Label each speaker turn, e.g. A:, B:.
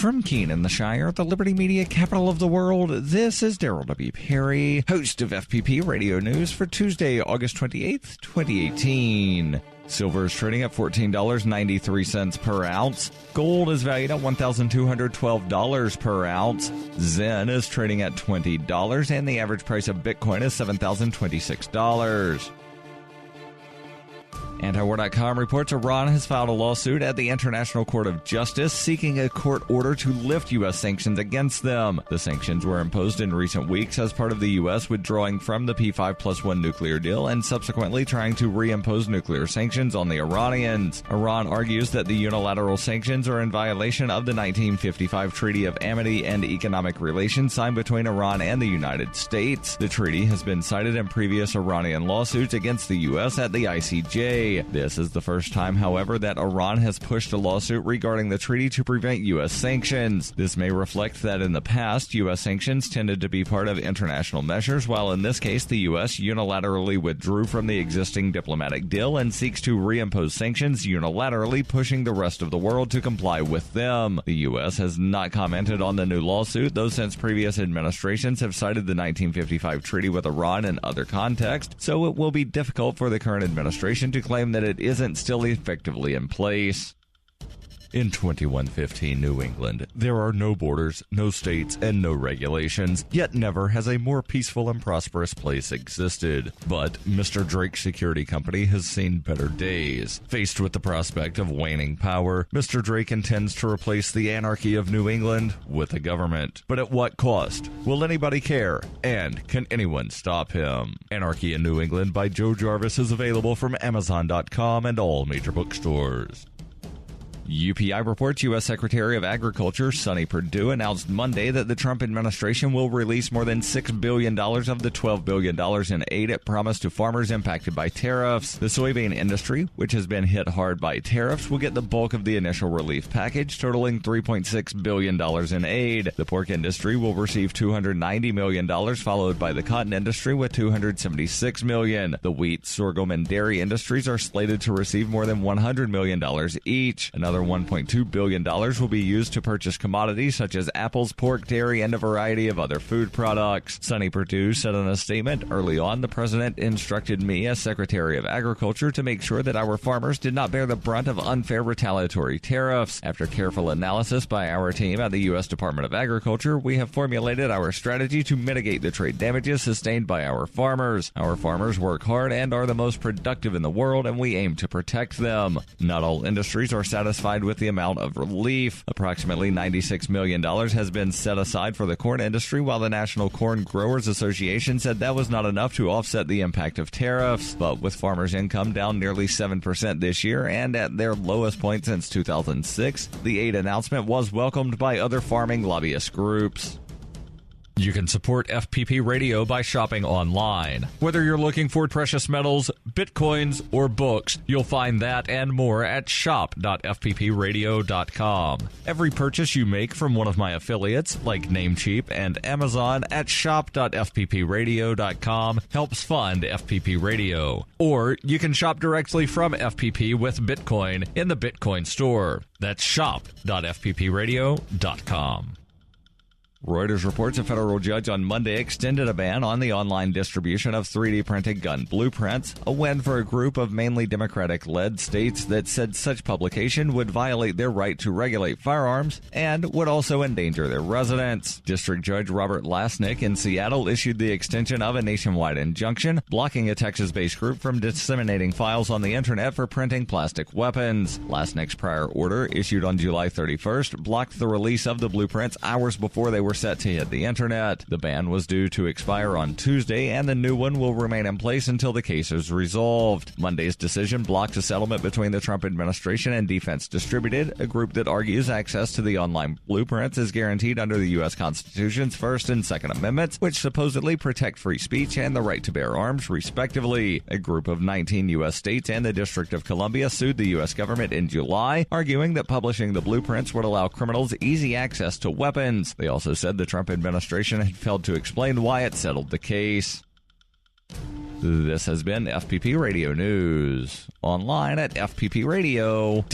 A: From Keene in the Shire, the Liberty Media capital of the world, this is Daryl W. Perry, host of FPP Radio News for Tuesday, August 28th, 2018. Silver is trading at $14.93 per ounce. Gold is valued at $1,212 per ounce. Zen is trading at $20, and the average price of Bitcoin is $7,026. Antiwar.com reports Iran has filed a lawsuit at the International Court of Justice seeking a court order to lift U.S. sanctions against them. The sanctions were imposed in recent weeks as part of the U.S. withdrawing from the P5+1 nuclear deal and subsequently trying to reimpose nuclear sanctions on the Iranians. Iran argues that the unilateral sanctions are in violation of the 1955 Treaty of Amity and Economic Relations signed between Iran and the United States. The treaty has been cited in previous Iranian lawsuits against the U.S. at the ICJ. This is the first time, however, that Iran has pushed a lawsuit regarding the treaty to prevent U.S. sanctions. This may reflect that in the past, U.S. sanctions tended to be part of international measures, while in this case, the U.S. unilaterally withdrew from the existing diplomatic deal and seeks to reimpose sanctions unilaterally, pushing the rest of the world to comply with them. The U.S. has not commented on the new lawsuit, though since previous administrations have cited the 1955 treaty with Iran in other contexts, so it will be difficult for the current administration to claim that it isn't still effectively in place. In 2115 New England, there are no borders, no states, and no regulations, yet never has a more peaceful and prosperous place existed. But Mr. Drake's security company has seen better days. Faced with the prospect of waning power, Mr. Drake intends to replace the anarchy of New England with a government. But at what cost? Will anybody care? And can anyone stop him? Anarchy in New England by Joe Jarvis is available from Amazon.com and all major bookstores. UPI reports U.S. Secretary of Agriculture Sonny Perdue announced Monday that the Trump administration will release more than $6 billion of the $12 billion in aid it promised to farmers impacted by tariffs. The soybean industry, which has been hit hard by tariffs, will get the bulk of the initial relief package, totaling $3.6 billion in aid. The pork industry will receive $290 million, followed by the cotton industry with $276 million. The wheat, sorghum, and dairy industries are slated to receive more than $100 million each. Another $1.2 billion will be used to purchase commodities such as apples, pork, dairy, and a variety of other food products. Sonny Perdue said in a statement, "Early on, the president instructed me as Secretary of Agriculture to make sure that our farmers did not bear the brunt of unfair retaliatory tariffs. After careful analysis by our team at the U.S. Department of Agriculture, we have formulated our strategy to mitigate the trade damages sustained by our farmers. Our farmers work hard and are the most productive in the world, and we aim to protect them." Not all industries are satisfied with the amount of relief. Approximately $96 million has been set aside for the corn industry, while the National Corn Growers Association said that was not enough to offset the impact of tariffs. But with farmers' income down nearly 7% this year and at their lowest point since 2006, the aid announcement was welcomed by other farming lobbyist groups. You can support FPP Radio by shopping online. Whether you're looking for precious metals, bitcoins, or books, you'll find that and more at shop.fppradio.com. Every purchase you make from one of my affiliates, like Namecheap and Amazon, at shop.fppradio.com helps fund FPP Radio. Or you can shop directly from FPP with Bitcoin in the Bitcoin store. That's shop.fppradio.com. Reuters reports a federal judge on Monday extended a ban on the online distribution of 3D printed gun blueprints, a win for a group of mainly Democratic-led states that said such publication would violate their right to regulate firearms and would also endanger their residents. District Judge Robert Lasnik in Seattle issued the extension of a nationwide injunction, blocking a Texas-based group from disseminating files on the internet for printing plastic weapons. Lasnik's prior order, issued on July 31st, blocked the release of the blueprints hours before they were set to hit the internet. The ban was due to expire on Tuesday, and the new one will remain in place until the case is resolved. Monday's decision blocked a settlement between the Trump administration and Defense Distributed, a group that argues access to the online blueprints is guaranteed under the U.S. Constitution's First and Second Amendments, which supposedly protect free speech and the right to bear arms, respectively. A group of 19 U.S. states and the District of Columbia sued the U.S. government in July, arguing that publishing the blueprints would allow criminals easy access to weapons. They also said the Trump administration had failed to explain why it settled the case. This has been FPP Radio News, online at fppradio.com.